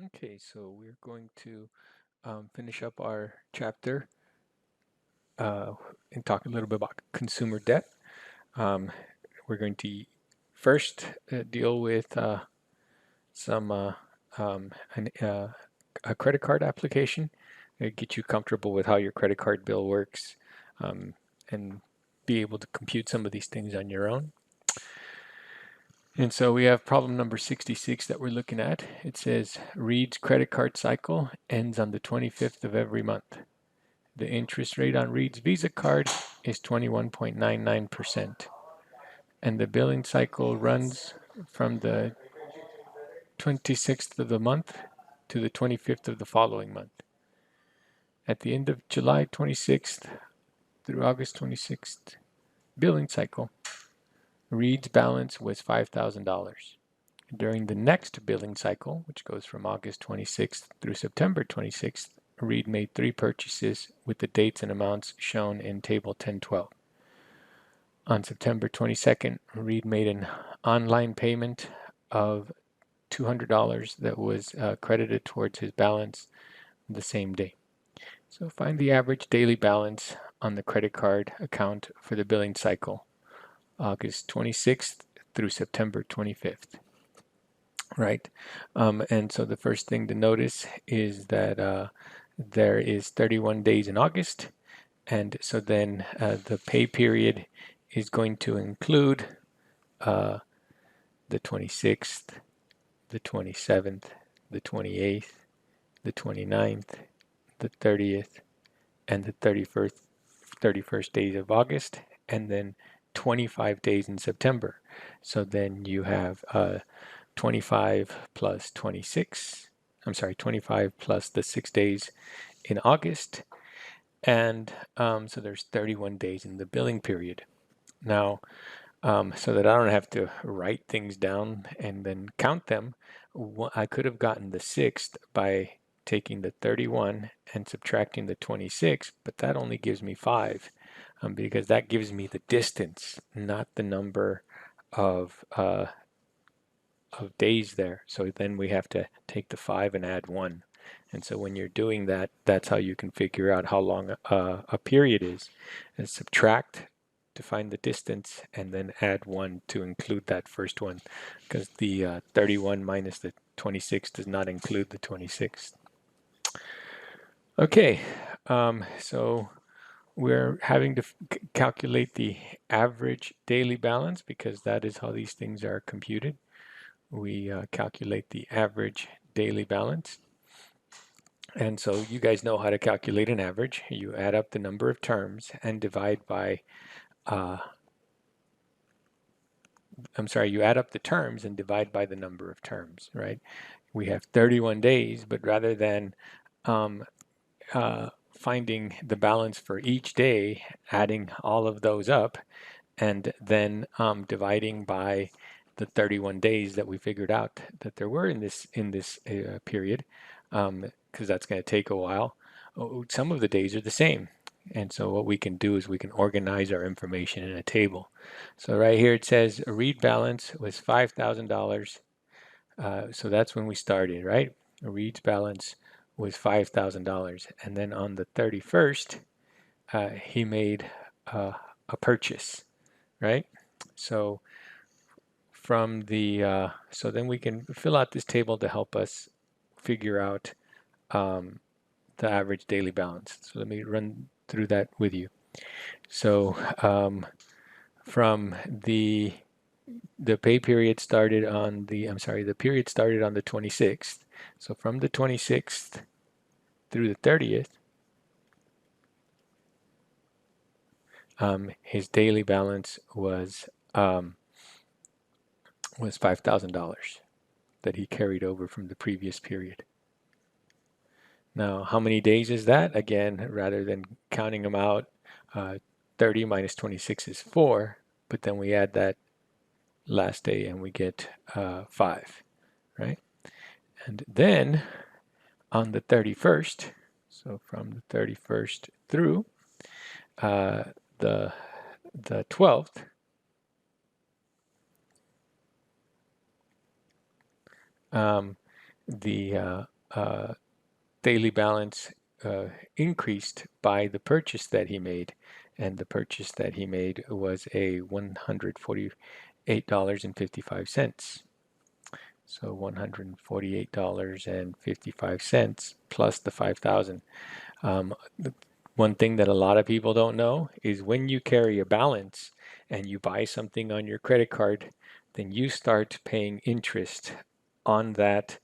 Okay, so we're going to finish up our chapter uh, and talk a little bit about consumer debt. Um, we're going to first deal with some an, a credit card application, get you comfortable with how your credit card bill works, um, and be able to compute some of these things on your own. And so we have problem number 66 that we're looking at. It says Reed's credit card cycle ends on the 25th of every month. The interest rate on Reed's Visa card is 21.99%, and the billing cycle runs from the 26th of the month to the 25th of the following month. At the end of July 26th through August 26th billing cycle, Reed's balance was $5,000. During the next billing cycle, which goes from August 26th through September 26th, Reed made 3 purchases with the dates and amounts shown in Table 1012. On September 22nd, Reed made an online payment of $200 that was credited towards his balance the same day. So find the average daily balance on the credit card account for the billing cycle, August 26th through September 25th. Right. And so the first thing to notice is that there is 31 days in August. And so then the pay period is going to include uh, the 26th, the 27th, the 28th, the 29th, the 30th, and the 31st days of August, and then 25 days in September. So then you have 25 plus 26. I'm sorry, 25 plus the 6 days in August. And so there's 31 days in the billing period. Now, so that I don't have to write things down and then count them, I could have gotten the 6th by taking the 31 and subtracting the 26, but that only gives me 5 because that gives me the distance, not the number of days there. So then we have to take the 5 and add 1. And so when you're doing that, that's how you can figure out how long a period is. And subtract to find the distance, and then add 1 to include that first one, because the 31 minus the 26 does not include the 26. Okay, so we're having to calculate the average daily balance because that is how these things are computed. We calculate the average daily balance. And so you guys know how to calculate an average. You add up the number of terms and divide by, you add up the terms and divide by the number of terms, right? We have 31 days, but rather than um, finding the balance for each day, adding all of those up, and then dividing by the 31 days that we figured out that there were in this period, because that's going to take a while. Some of the days are the same, and so what we can do is we can organize our information in a table. So right here it says a Reed balance was $5,000. So that's when we started, right? A Reed's balance was $5,000, and then on the 31st, he made a purchase, right? So from the so then we can fill out this table to help us figure out the average daily balance. So let me run through that with you. So from the pay period started on the period started on the 26th. So from the 26th through the 30th, his daily balance was $5,000 that he carried over from the previous period. Now, how many days is that? Again, rather than counting them out, 30 minus 26 is 4, but then we add that last day and we get 5, right? And then on the 31st, so from the 31st through the 12th, the daily balance increased by the purchase that he made, and the purchase that he made was a $148.55. So $148.55 plus the 5,000. One thing that a lot of people don't know is when you carry a balance and you buy something on your credit card, then you start paying interest on that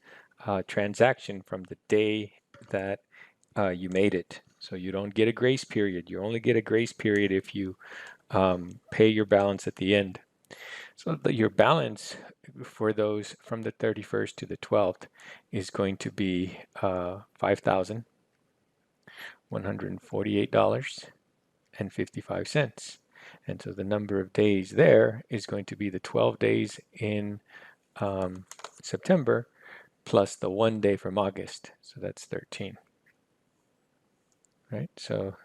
transaction from the day that you made it. So you don't get a grace period. You only get a grace period if you pay your balance at the end. So your balance for those from the 31st to the 12th is going to be $5,148.55. And so the number of days there is going to be the 12 days in September plus the 1 day from August. So that's 13. Right? So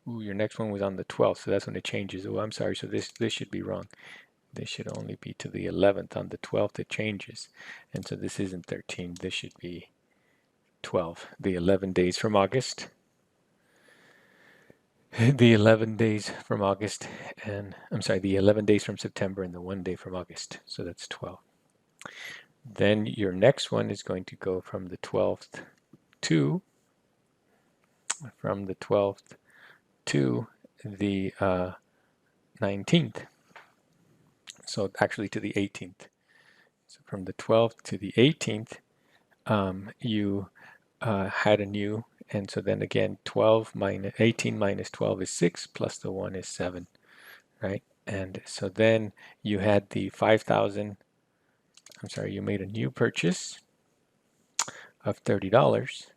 your next one was on the 12th, so that's when it changes. Oh, I'm sorry. So this should be wrong. This should only be to the 11th. On the 12th, it changes. And so this isn't 13. This should be 12. The 11 days from August. The 11 days from August, and I'm sorry, the 11 days from September and the 1 day from August. So that's 12. Then your next one is going to go from the 12th to the 19th. So actually to the 18th. So from the 12th to the 18th, you had a new, and so then again 18 minus 12 is 6 plus the 1 is 7, right? And so then you had the 5,000, I'm sorry, you made a new purchase of $30,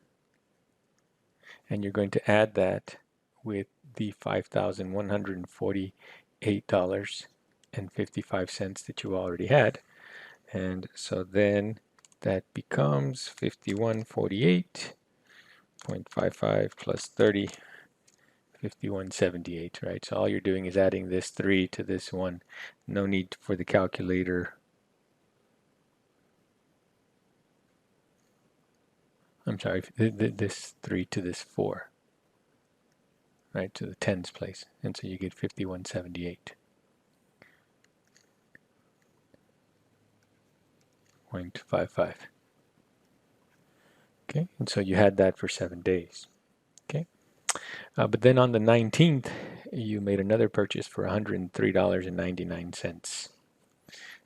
and you're going to add that with the $5,148.55 that you already had. And so then that becomes 5148.55 plus 30, 5178, right? So all you're doing is adding this 3 to this 1. No need for the calculator. I'm sorry, this 3 to this 4, right, to the tens place. And so you get 5178.55. Okay, and so you had that for 7 days. Okay, but then on the 19th, you made another purchase for $103.99.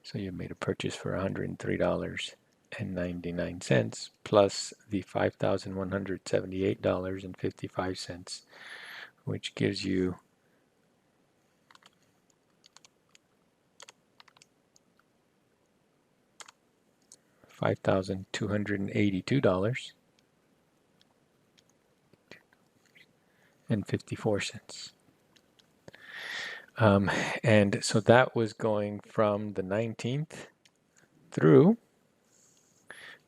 So you made a purchase for $103.99 plus the $5,178.55, which gives you $5,282.54. And so that was going from the 19th through,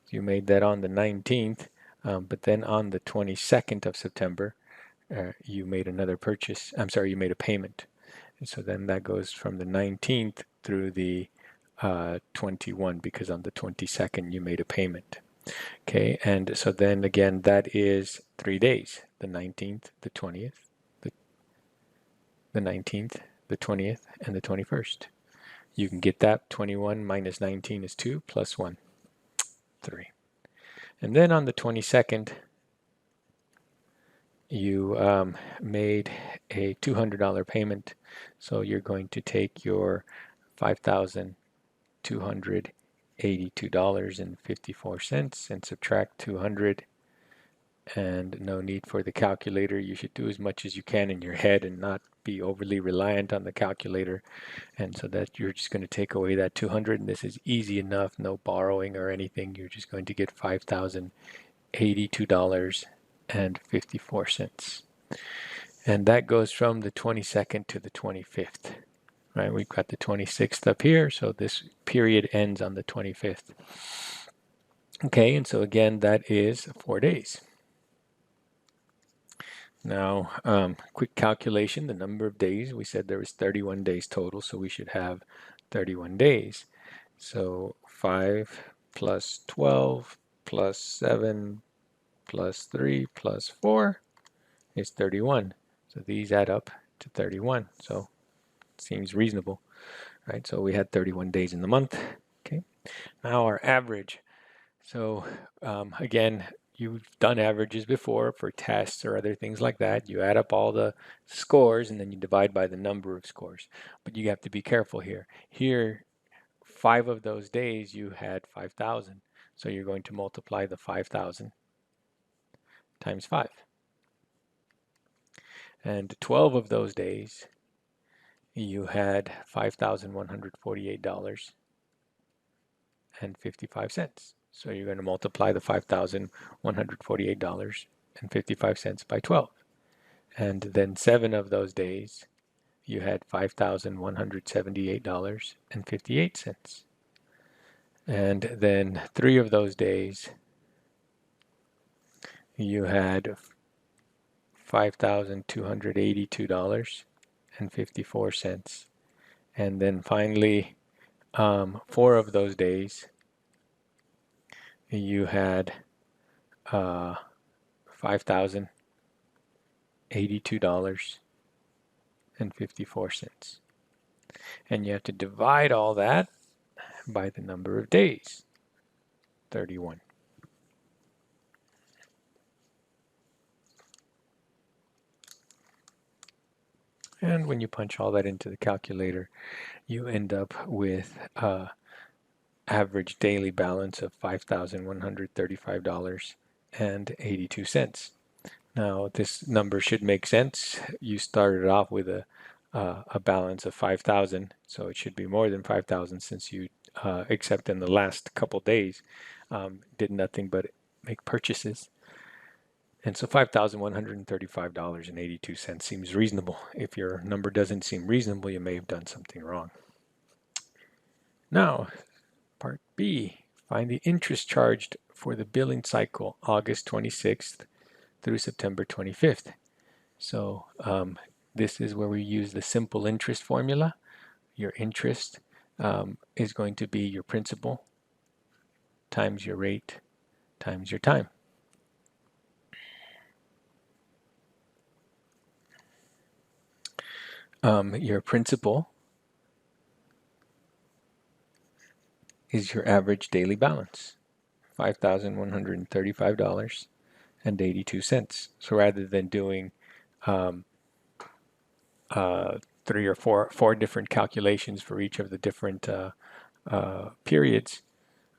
you made that on the 19th, but then on the 22nd of September, you made another purchase. I'm sorry, you made a payment. And so then that goes from the 19th through the 21, because on the 22nd you made a payment. Okay, and so then again, that is 3 days, the 19th, the 20th, the 19th, the 20th, and the 21st. You can get that. 21 minus 19 is 2 plus 1, 3. And then on the 22nd, you made a $200 payment. So you're going to take your $5,282.54 and subtract 200. And no need for the calculator. You should do as much as you can in your head and not be overly reliant on the calculator. And so that you're just going to take away that 200, and this is easy enough, no borrowing or anything. You're just going to get $5,082.54. And that goes from the 22nd to the 25th. Right, we've got the 26th up here, so this period ends on the 25th. Okay, and so again, that is 4 days. Now, quick calculation, the number of days, we said there was 31 days total, so we should have 31 days. So 5 plus 12 plus 7 plus 3 plus 4 is 31. So these add up to 31. So it seems reasonable, right? So we had 31 days in the month. Okay. Now our average. So again, you've done averages before for tests or other things like that. You add up all the scores and then you divide by the number of scores. But you have to be careful here. Here, 5 of those days you had 5,000. So you're going to multiply the 5,000 times 5. And 12 of those days you had $5,148.55. So you're going to multiply the $5,148.55 by 12. And then 7 of those days you had $5,178.58. And then 3 of those days you had $5,282.54. And then finally, 4 of those days you had $5,082.54. And you have to divide all that by the number of days, 31. And when you punch all that into the calculator, you end up with average daily balance of $5,135.82. Now, this number should make sense. You started off with a balance of 5,000, so it should be more than 5,000 since you, except in the last couple days, did nothing but make purchases. And so $5,135.82 seems reasonable. If your number doesn't seem reasonable, you may have done something wrong. Now, part B, find the interest charged for the billing cycle August 26th through September 25th. So this is where we use the simple interest formula. Your interest is going to be your principal times your rate times your time. Your principal is your average daily balance, $5,135.82. So rather than doing 3 or 4 different calculations for each of the different periods,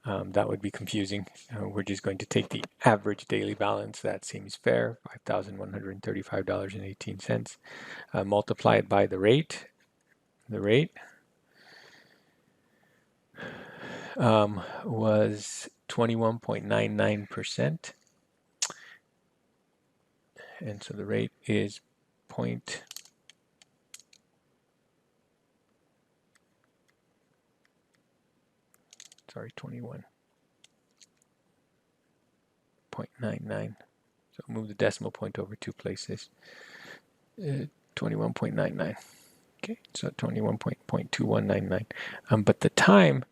that would be confusing. We're just going to take the average daily balance. That seems fair, $5,135.18. Multiply it by the rate. The rate was 21.99%. And so the rate is 21.99. So move the decimal point over 2 places. 21.99. Okay, so 21.2199. But the time,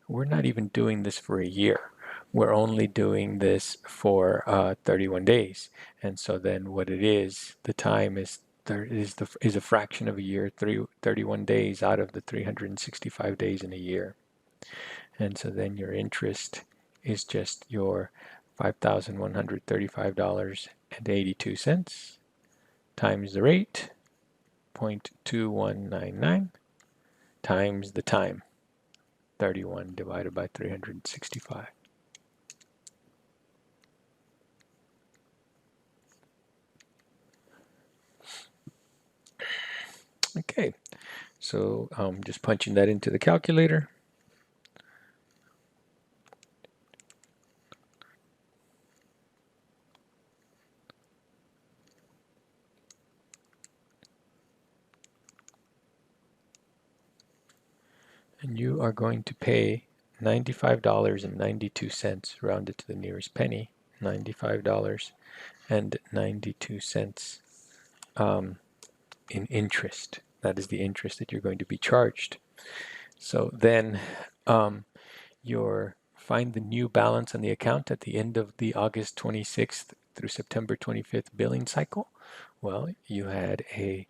we're not even doing this for a year. We're only doing this for 31 days. And so then what it is, the time is a fraction of a year, 31 days out of the 365 days in a year. And so then your interest is just your $5,135.82 times the rate, 0.2199, times the time, 31 divided by 365. Okay, so just punching that into the calculator. And you are going to pay $95.92, rounded to the nearest penny, $95.92 in interest. That is the interest that you're going to be charged. So then find the new balance on the account at the end of the August 26th through September 25th billing cycle. Well, you had a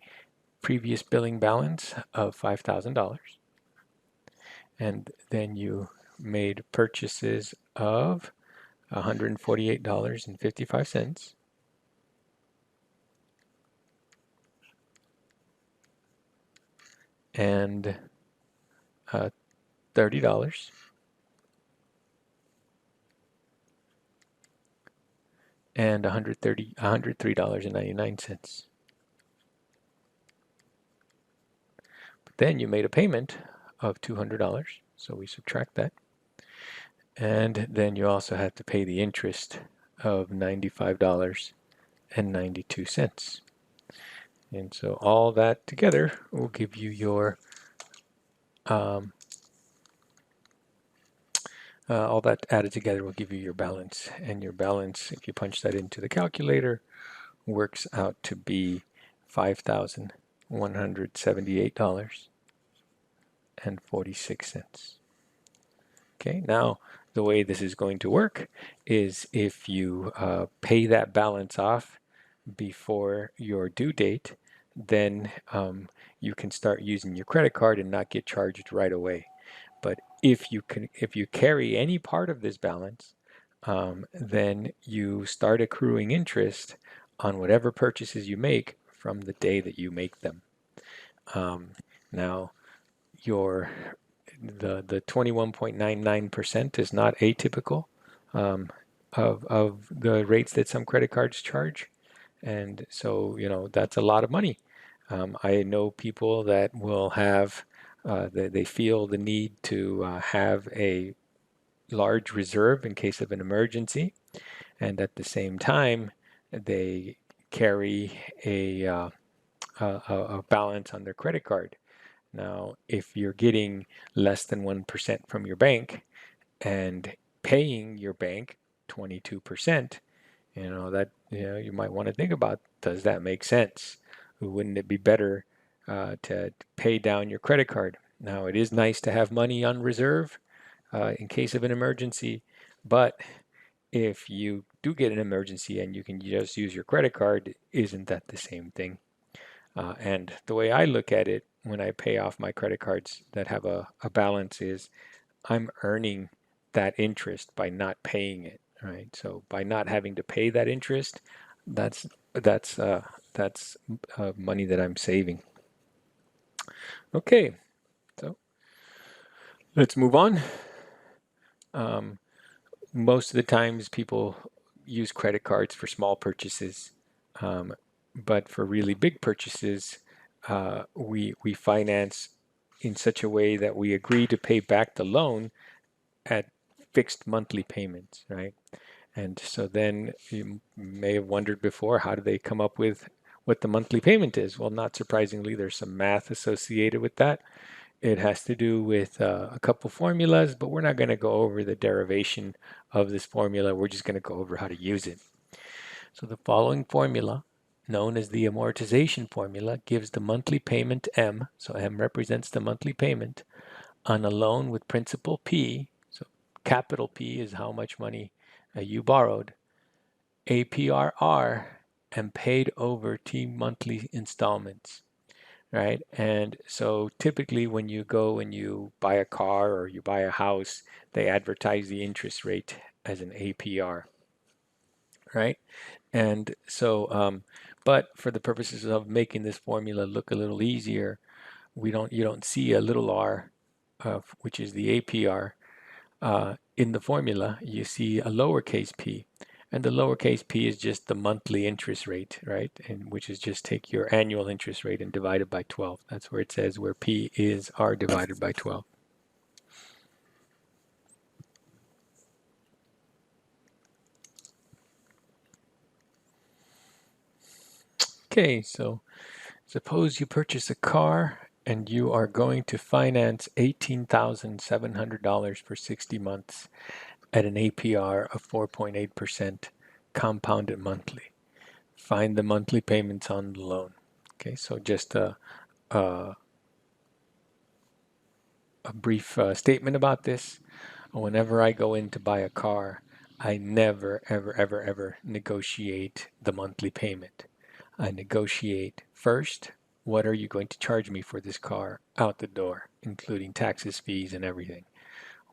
previous billing balance of $5,000, and then you made purchases of $148.55, and $30, and $103.99. But then you made a payment of $200, so we subtract that. And then you also have to pay the interest of $95.92. And so all that together will give you your all that added together will give you your balance. And your balance, if you punch that into the calculator, works out to be $5,178.46. Okay, now the way this is going to work is if you pay that balance off before your due date, then you can start using your credit card and not get charged right away. But if you carry any part of this balance, then you start accruing interest on whatever purchases you make from the day that you make them. Now, the 21.99% is not atypical of the rates that some credit cards charge, and so that's a lot of money. I know people that will have they feel the need to have a large reserve in case of an emergency, and at the same time they carry a balance on their credit card. Now, if you're getting less than 1% from your bank and paying your bank 22%, you might want to think about, does that make sense? Wouldn't it be better to pay down your credit card? Now, it is nice to have money on reserve in case of an emergency, but if you do get an emergency and you can just use your credit card, isn't that the same thing? And the way I look at it when I pay off my credit cards that have a balance is I'm earning that interest by not paying it, right? So by not having to pay that interest, that's money that I'm saving. Okay, so let's move on. Most of the times people use credit cards for small purchases, but for really big purchases, we finance in such a way that we agree to pay back the loan at fixed monthly payments, right? And so then you may have wondered before, how do they come up with what the monthly payment is? Well, not surprisingly, there's some math associated with that. It has to do with a couple formulas, but we're not going to go over the derivation of this formula. We're just going to go over how to use it. So the following formula, known as the amortization formula, gives the monthly payment M, so M represents the monthly payment, on a loan with principal P, so capital P is how much money you borrowed, APR R, and paid over T monthly installments, right? And so typically when you go and you buy a car or you buy a house, they advertise the interest rate as an APR, right? And so, but for the purposes of making this formula look a little easier, you don't see a little r, which is the APR, in the formula. You see a lowercase p, and the lowercase p is just the monthly interest rate, right? And which is just take your annual interest rate and divide it by 12. That's where it says where p is r divided by 12. Okay, so suppose you purchase a car and you are going to finance $18,700 for 60 months at an APR of 4.8% compounded monthly. Find the monthly payments on the loan. Okay, so just a brief statement about this. Whenever I go in to buy a car, I never, ever, ever, ever negotiate the monthly payment. I negotiate first, what are you going to charge me for this car out the door, including taxes, fees, and everything.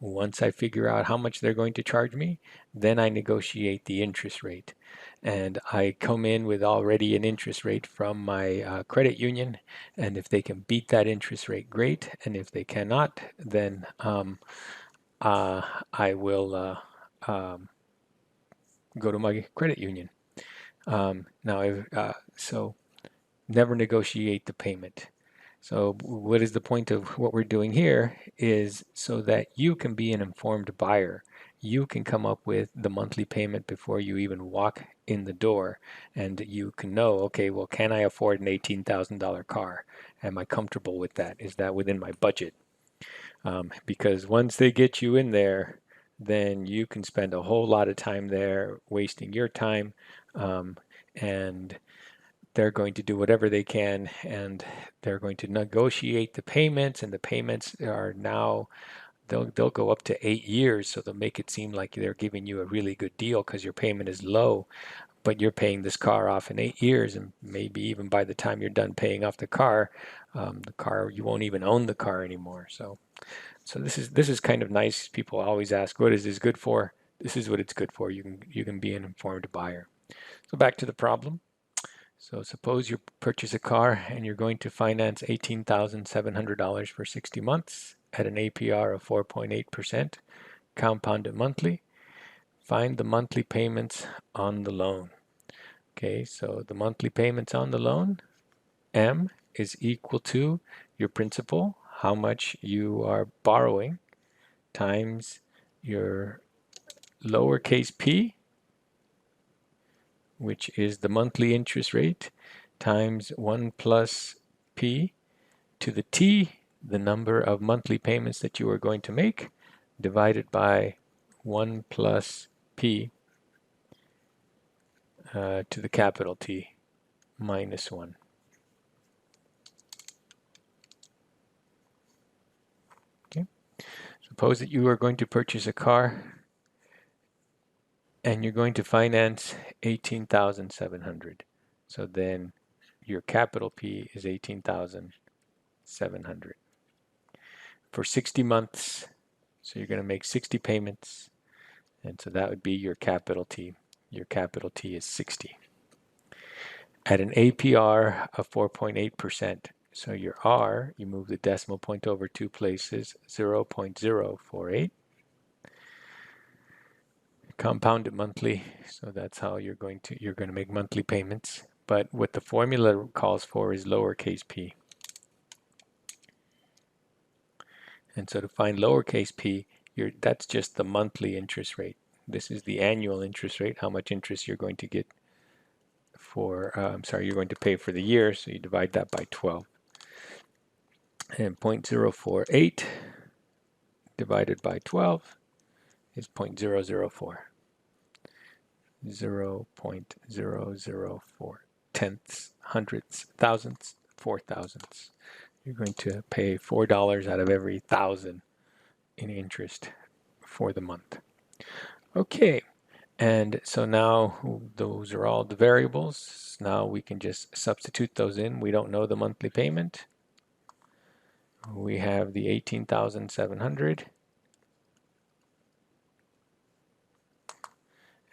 Once I figure out how much they're going to charge me, then I negotiate the interest rate. And I come in with already an interest rate from my credit union. And if they can beat that interest rate, great. And if they cannot, then I will um, go to my credit union. So never negotiate the payment. So what is the point of what we're doing here is so that you can be an informed buyer. You can come up with the monthly payment before you even walk in the door, and you can know, okay, well, can I afford an $18,000 car? Am I comfortable with that? Is that within my budget? Because once they get you in there, then you can spend a whole lot of time there wasting your time, and they're going to do whatever they can, and they're going to negotiate the payments, and the payments are now they'll go up to 8 years, so they'll make it seem like they're giving you a really good deal because your payment is low, but you're paying this car off in 8 years, and maybe even by the time you're done paying off the car you won't even own the car anymore. So this is kind of nice. People always ask, what is this good for? This is what it's good for. You can be an informed buyer. So back to the problem. So suppose you purchase a car and you're going to finance $18,700 for 60 months at an APR of 4.8%, compounded monthly. Find the monthly payments on the loan. Okay, so the monthly payments on the loan, M, is equal to your principal, how much you are borrowing, times your lowercase p, which is the monthly interest rate, times 1 plus p to the t, the number of monthly payments that you are going to make, divided by 1 plus p to the capital T minus 1. Okay. Suppose that you are going to purchase a car and you're going to finance 18,700. So then your capital P is 18,700 for 60 months. So you're going to make 60 payments, and so that would be your capital T. Your capital T is 60 at an APR of 4.8%. So your R, you move the decimal point over 2 places, 0.048. Compound it monthly, so that's how you're going to make monthly payments. But what the formula calls for is lowercase p. And so to find lowercase p, that's just the monthly interest rate. This is the annual interest rate, how much interest you're going to get you're going to pay for the year, so you divide that by 12. And 0.048 divided by 12 is 0.004. 0.004 tenths, hundredths, thousandths, 4 thousandths. You're going to pay $4 out of every 1,000 in interest for the month. Okay, and so now those are all the variables. Now we can just substitute those in. We don't know the monthly payment. We have the 18,700,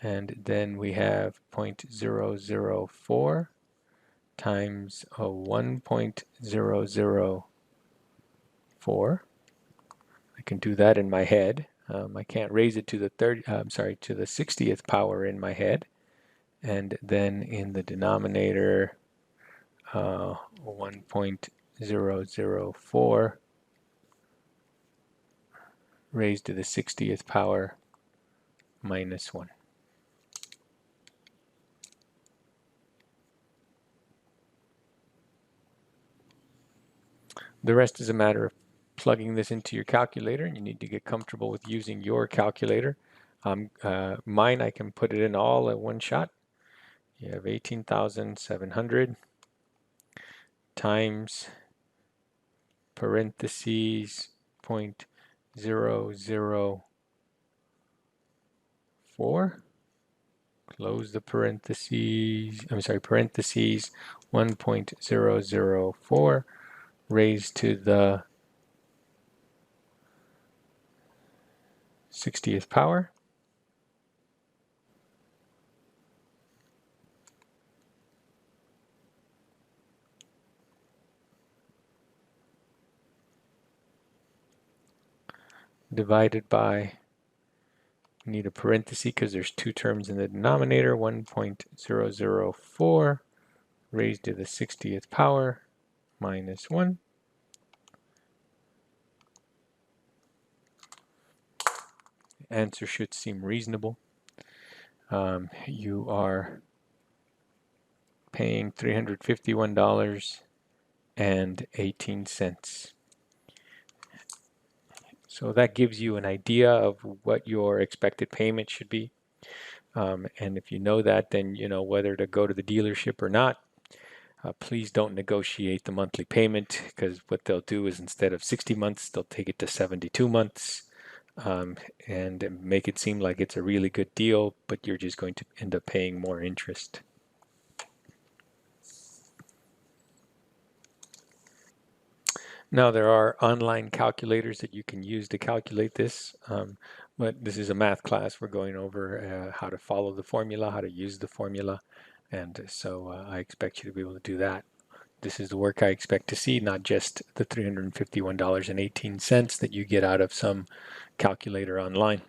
and then we have 0.004 times 1.004. I can do that in my head. I can't raise it to the to the 60th power in my head. And then in the denominator, 1.004 raised to the 60th power minus 1. The rest is a matter of plugging this into your calculator, and you need to get comfortable with using your calculator. Mine, I can put it in all at one shot. You have 18,700 times parentheses 1.004. Close the parentheses, parentheses, 1.004 raised to the 60th power. Divided by, need a parenthesis because there's two terms in the denominator, 1.004 raised to the 60th power minus 1. Answer should seem reasonable. You are paying $351.18. So that gives you an idea of what your expected payment should be. And if you know that, then you know whether to go to the dealership or not. Please don't negotiate the monthly payment, because what they'll do is instead of 60 months, they'll take it to 72 months and make it seem like it's a really good deal, but you're just going to end up paying more interest. Now, there are online calculators that you can use to calculate this, but this is a math class. We're going over how to follow the formula, how to use the formula, and so I expect you to be able to do that. This is the work I expect to see, not just the $351.18 that you get out of some calculator online.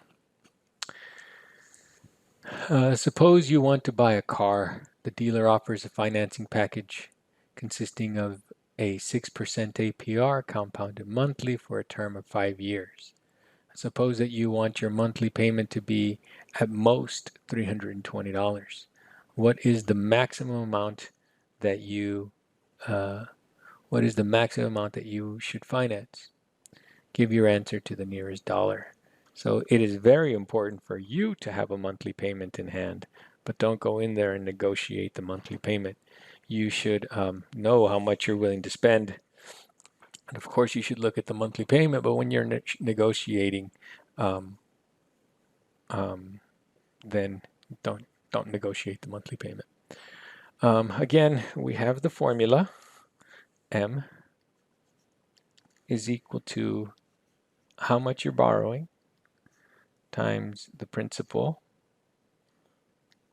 Suppose you want to buy a car. The dealer offers a financing package consisting of a 6% APR compounded monthly for a term of 5 years. Suppose that you want your monthly payment to be at most $320. What is the maximum amount that you should finance? Give your answer to the nearest dollar. So it is very important for you to have a monthly payment in hand, but don't go in there and negotiate the monthly payment. You should know how much you're willing to spend. And of course, you should look at the monthly payment, but when you're negotiating, then don't negotiate the monthly payment. Again, we have the formula. M is equal to how much you're borrowing times the principal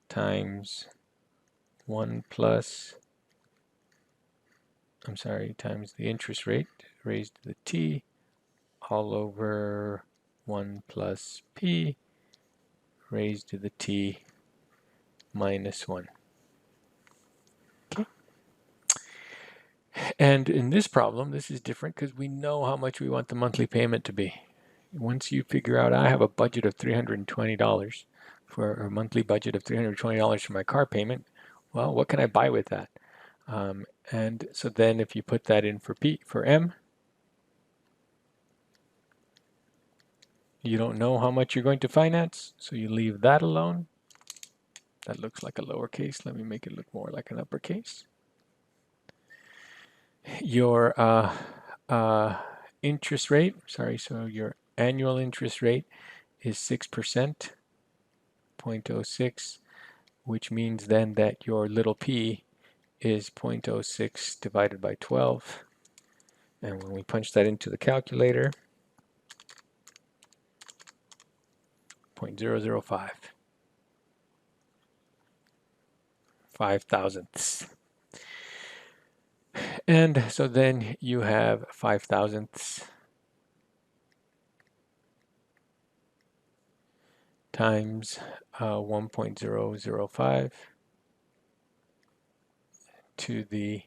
times times the interest rate raised to the t all over 1 plus p raised to the t minus 1. Okay. And in this problem, this is different because we know how much we want the monthly payment to be. Once you figure out I have a budget of $320 for a monthly budget of $320 for my car payment, well, what can I buy with that? And so then if you put that in for M, you don't know how much you're going to finance, so you leave that alone. That looks like a lowercase. Let me make it look more like an uppercase. Your interest rate, so your annual interest rate is 6%, 0.06, which means then that your little p is 0.06 divided by 12. And when we punch that into the calculator, 0.005. 5 thousandths. And so then you have 5 thousandths times 1.005 to the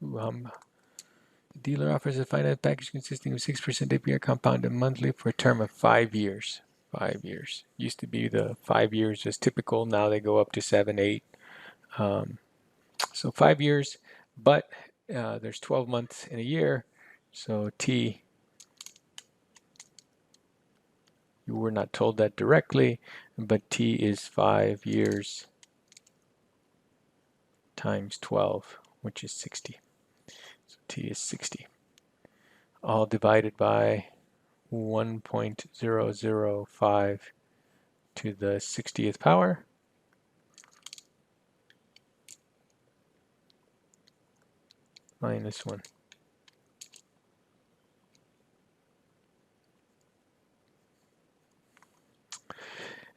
the dealer offers a finance package consisting of 6% APR compounded monthly for a term of 5 years. 5 years. Used to be the 5 years was typical. Now they go up to 7, 8. So 5 years, but there's 12 months in a year. So T, you were not told that directly, but T is 5 years times 12, which is 60. So t is 60. All divided by 1.005 to the 60th power minus 1.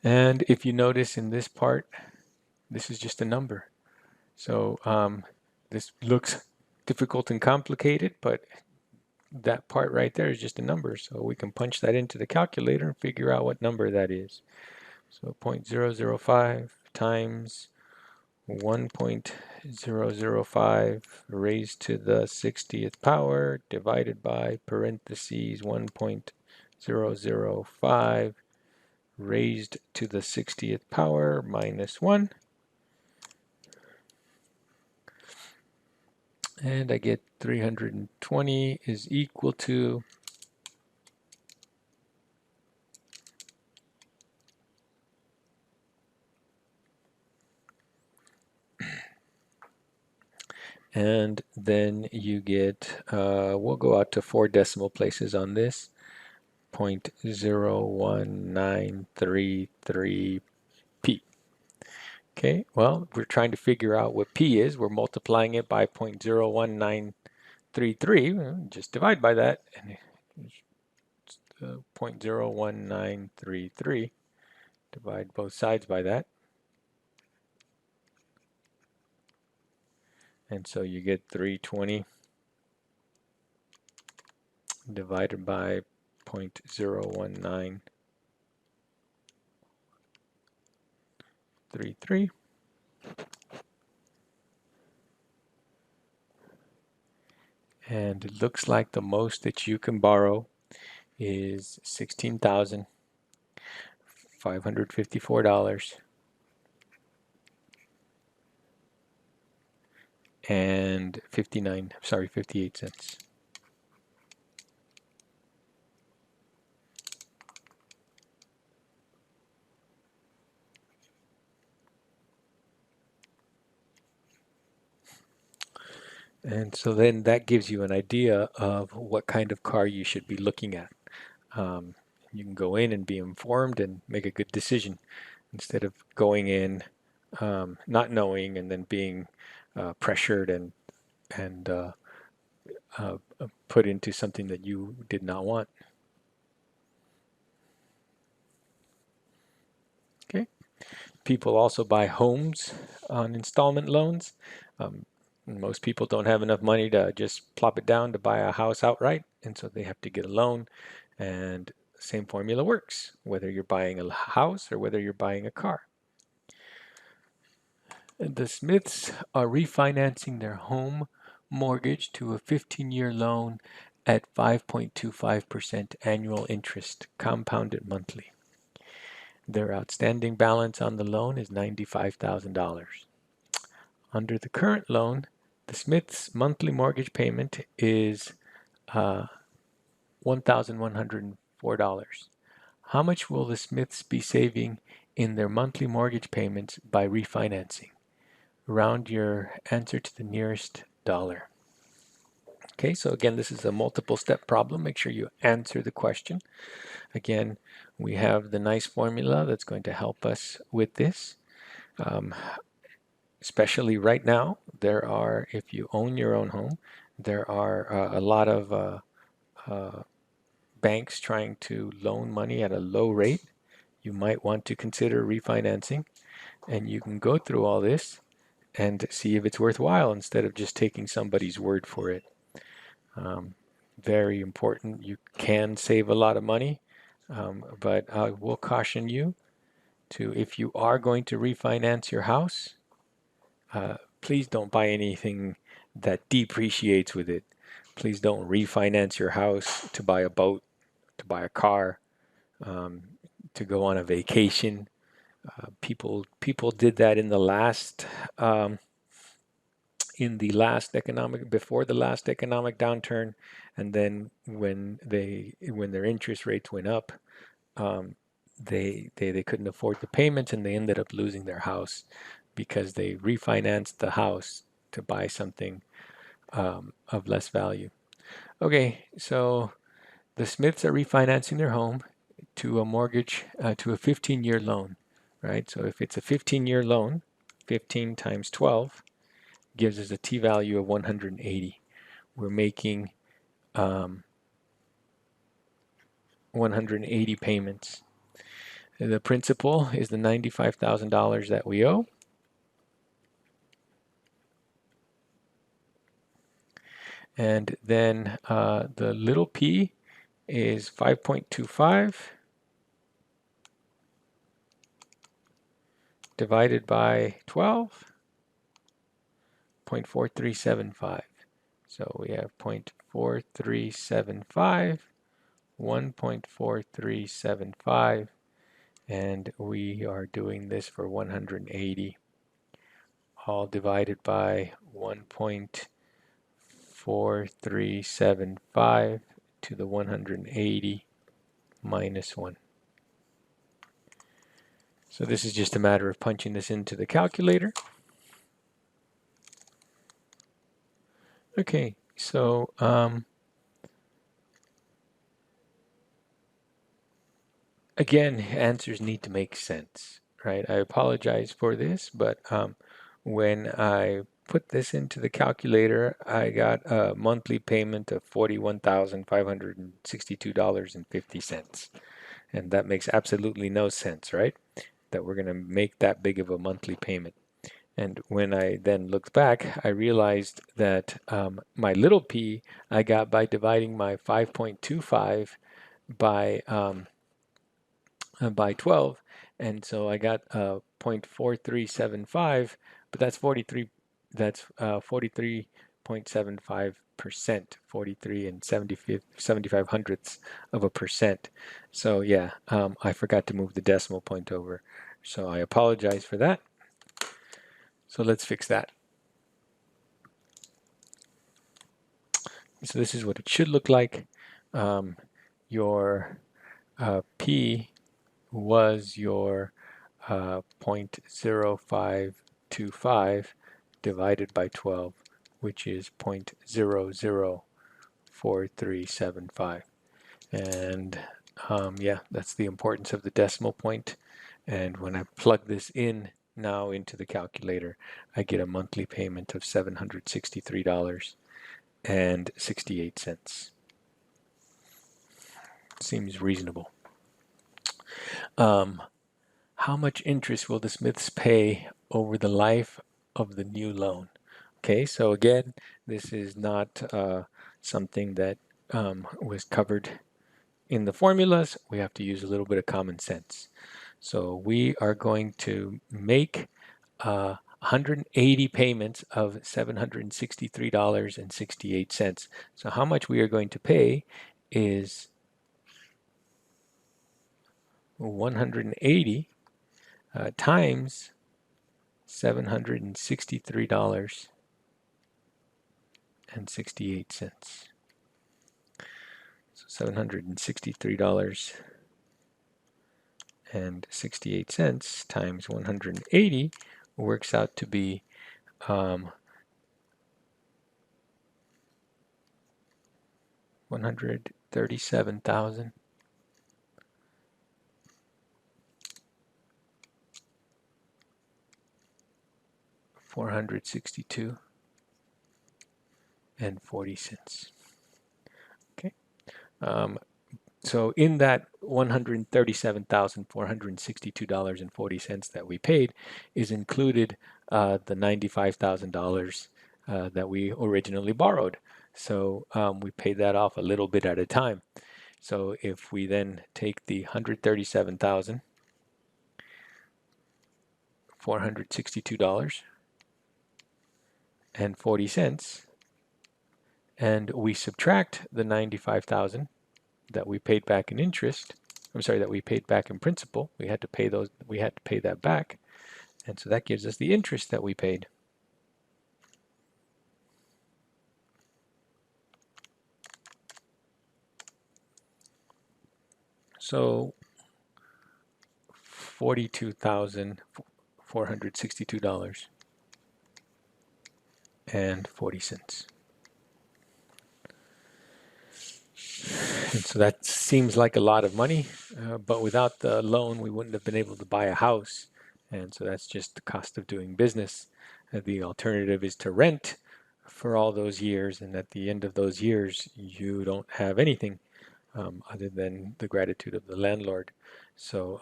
And if you notice in this part, this is just a number. So this looks difficult and complicated, but that part right there is just a number. So we can punch that into the calculator and figure out what number that is. So 0.005 times 1.005 raised to the 60th power divided by parentheses 1.005 raised to the 60th power minus 1. And I get 320 is equal to and then you get, we'll go out to 4 decimal places on this, 0.01933 p. Okay, well, we're trying to figure out what p is. We're multiplying it by 0.01933. Just divide by that, and it's 0.01933. Divide both sides by that. And so you get 320 divided by 0.01933. And it looks like the most that you can borrow is $16,554 and 58 cents. And so then that gives you an idea of what kind of car you should be looking at. You can go in and be informed and make a good decision instead of going in not knowing and then being pressured and put into something that you did not want. Okay. People also buy homes on installment loans. Most people don't have enough money to just plop it down to buy a house outright, and so they have to get a loan. And the same formula works, whether you're buying a house or whether you're buying a car. The Smiths are refinancing their home mortgage to a 15-year loan at 5.25% annual interest, compounded monthly. Their outstanding balance on the loan is $95,000. Under the current loan, the Smiths' monthly mortgage payment is $1,104. How much will the Smiths be saving in their monthly mortgage payments by refinancing? Round your answer to the nearest dollar. Okay, so again, this is a multiple step problem. Make sure you answer the question. Again, we have the nice formula that's going to help us with this. Especially right now, there are, if you own your own home, there are a lot of banks trying to loan money at a low rate. You might want to consider refinancing, and you can go through all this and see if it's worthwhile instead of just taking somebody's word for it. Very important. You can save a lot of money, but I will caution you to, if you are going to refinance your house, please don't buy anything that depreciates with it. Please don't refinance your house to buy a boat, to buy a car, to go on a vacation. People did that in the last before the last economic downturn, and then when their interest rates went up, they couldn't afford the payments and they ended up losing their house because they refinanced the house to buy something of less value. Okay, so the Smiths are refinancing their home to a mortgage, to a 15-year loan, right? So if it's a 15-year loan, 15 times 12 gives us a t-value of 180. We're making 180 payments. The principal is the $95,000 that we owe. And then the little p is 5.25 divided by 12, 0.4375. So we have 0.4375, 1.4375, and we are doing this for 180, all divided by 1.4375 to the 180 minus 1. So this is just a matter of punching this into the calculator. Okay, so again, answers need to make sense, right? I apologize for this, but when I put this into the calculator, I got a monthly payment of $41,562.50. And that makes absolutely no sense, right? That we're going to make that big of a monthly payment. And when I then looked back, I realized that my little p I got by dividing my 5.25 by 12, and so I got 0.4375, but that's 43.75%, 43 and 75 hundredths of a percent. So yeah, I forgot to move the decimal point over. So I apologize for that. So let's fix that. So this is what it should look like. Your P was your 0.0525 divided by 12, which is 0.004375. And yeah, that's the importance of the decimal point. And when I plug this in now into the calculator, I get a monthly payment of $763.68. Seems reasonable. How much interest will the Smiths pay over the life of the new loan? Okay, so again, this is not something that was covered in the formulas. We have to use a little bit of common sense. So we are going to make 180 payments of $763.68. So how much we are going to pay is 180 times $763.68. So $763.68 times 180 works out to be $137,000. $462.40. Okay. So in that $137,462.40 that we paid is included the $95,000 that we originally borrowed. So we paid that off a little bit at a time. So if we then take the $137,462.40 and we subtract the $95,000 that we paid back in interest, I'm sorry, that we paid back in principal, we had to pay that back, and so that gives us the interest that we paid. So $462.40. And so that seems like a lot of money, but without the loan, we wouldn't have been able to buy a house. And so that's just the cost of doing business. The alternative is to rent for all those years, and at the end of those years, you don't have anything other than the gratitude of the landlord. So,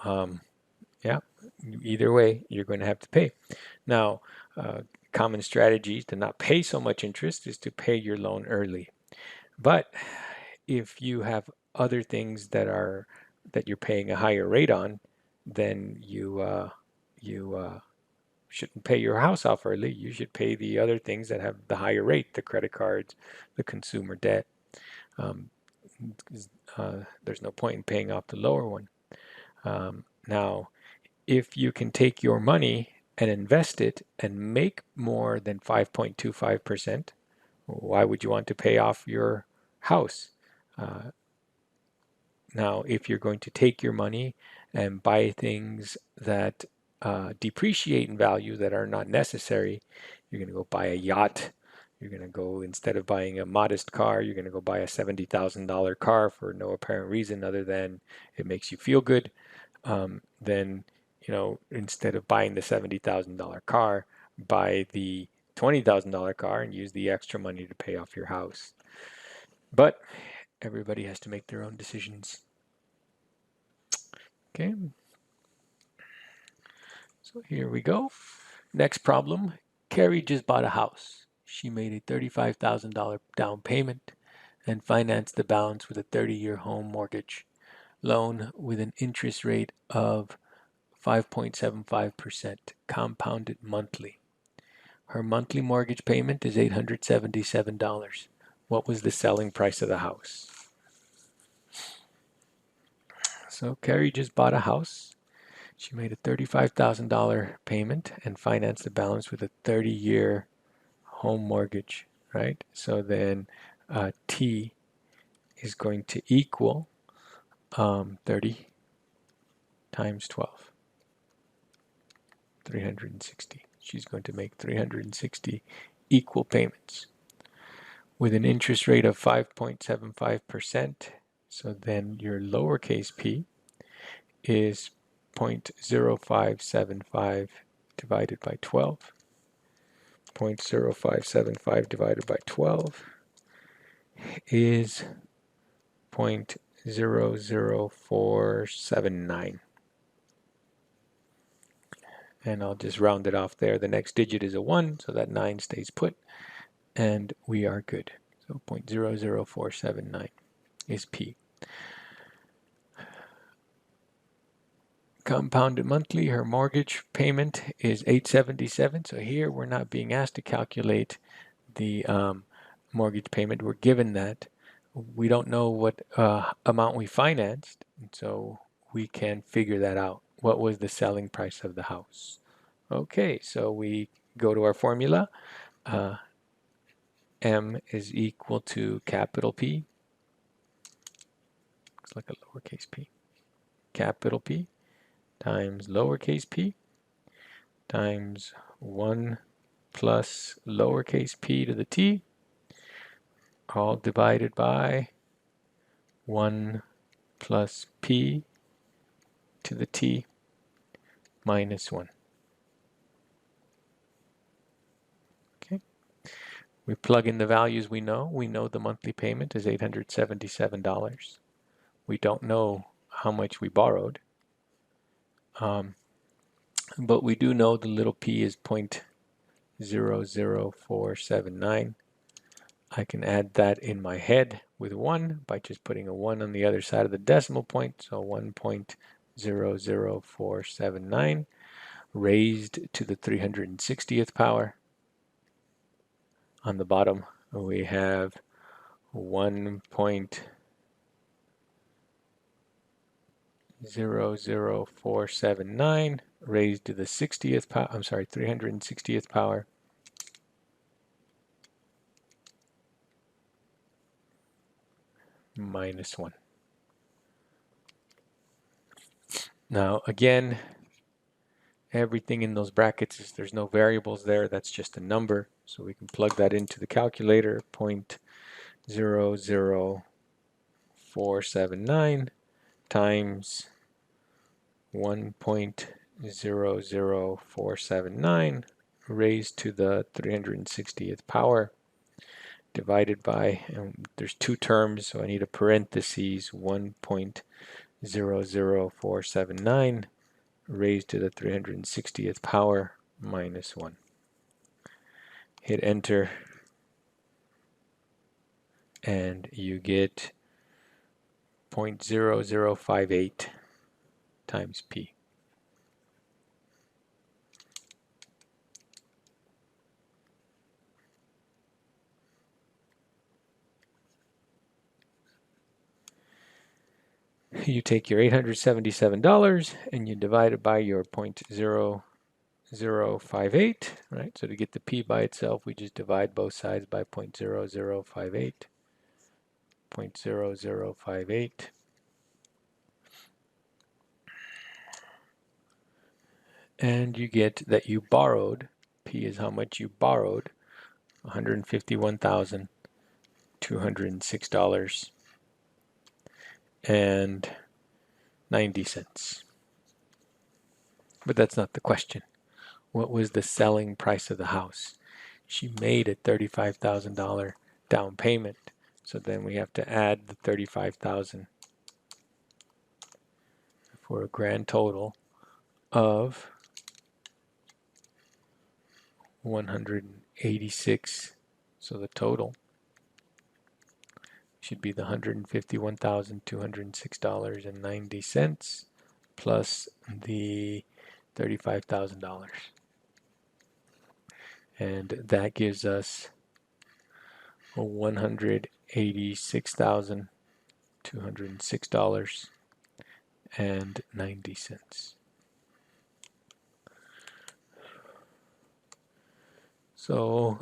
yeah, either way, you're going to have to pay. Now, common strategy to not pay so much interest is to pay your loan early. But if you have other things that you're paying a higher rate on, then you shouldn't pay your house off early. You should pay the other things that have the higher rate, the credit cards, the consumer debt. Um, there's no point in paying off the lower one. Now, if you can take your money and invest it and make more than 5.25%, why would you want to pay off your house? Now, if you're going to take your money and buy things that depreciate in value that are not necessary, you're going to go buy a yacht. You're going to go, instead of buying a modest car, you're going to go buy a $70,000 car for no apparent reason other than it makes you feel good. Then, instead of buying the $70,000 car, buy the $20,000 car and use the extra money to pay off your house. But everybody has to make their own decisions. Okay, so here we go. Next problem. Carrie just bought a house. She made a $35,000 down payment and financed the balance with a 30-year home mortgage loan with an interest rate of 5.75% compounded monthly. Her monthly mortgage payment is $877. What was the selling price of the house? So Carrie just bought a house. She made a $35,000 payment and financed the balance with a 30-year home mortgage, right? So then T is going to equal 30 times 12, 360. She's going to make 360 equal payments with an interest rate of 5.75%. So then your lowercase p is 0.0575 divided by 12. 0.0575 divided by 12 is 0.00479. And I'll just round it off there. The next digit is a 1, so that 9 stays put, and we are good. So 0.00479 is P. Compounded monthly, her mortgage payment is $877. So here we're not being asked to calculate the mortgage payment. We're given that. We don't know what amount we financed, and so we can figure that out. What was the selling price of the house? Okay, so we go to our formula. M is equal to capital P. Looks like a lowercase p. Capital P times lowercase p times 1 plus lowercase p to the t, all divided by 1 plus p to the t minus 1. Okay. We plug in the values we know. We know the monthly payment is $877. We don't know how much we borrowed. But we do know the little p is 0.00479. I can add that in my head with 1 by just putting a 1 on the other side of the decimal point. So 1.00479 raised to the 360th power. On the bottom, we have 1.00479 raised to the 60th power, 360th power. Minus 1. Now again, everything in those brackets there's no variables there, that's just a number, so we can plug that into the calculator. 0.00479 times 1.00479 raised to the 360th power divided by, and there's two terms, so I need a parentheses, 1.00479 raised to the 360th power minus 1. Hit enter and you get 0.0058 times P. You take your $877 and you divide it by your 0.0058, right? So to get the P by itself, we just divide both sides by 0.0058, 0.0058. And you get that you borrowed, P is how much you borrowed, $151,206.90. But that's not the question. What was the selling price of the house? She made a $35,000 down payment. So then we have to add the $35,000 for a grand total of 186. So the total should be the $151,206.90 plus the $35,000. And that gives us $186,206.90. So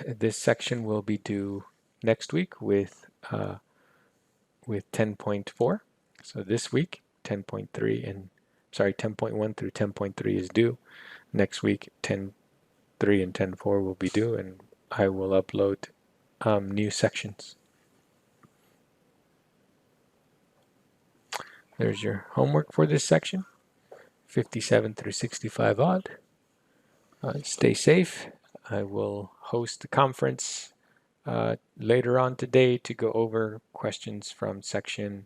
this section will be due next week with 10.4. So this week 10.3 and 10.1 through 10.3 is due. Next week 10.3 and 10.4 will be due, and I will upload new sections. There's your homework for this section, 57 through 65 odd. Stay safe. I will host a conference later on today to go over questions from section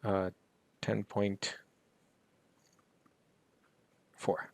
10.4.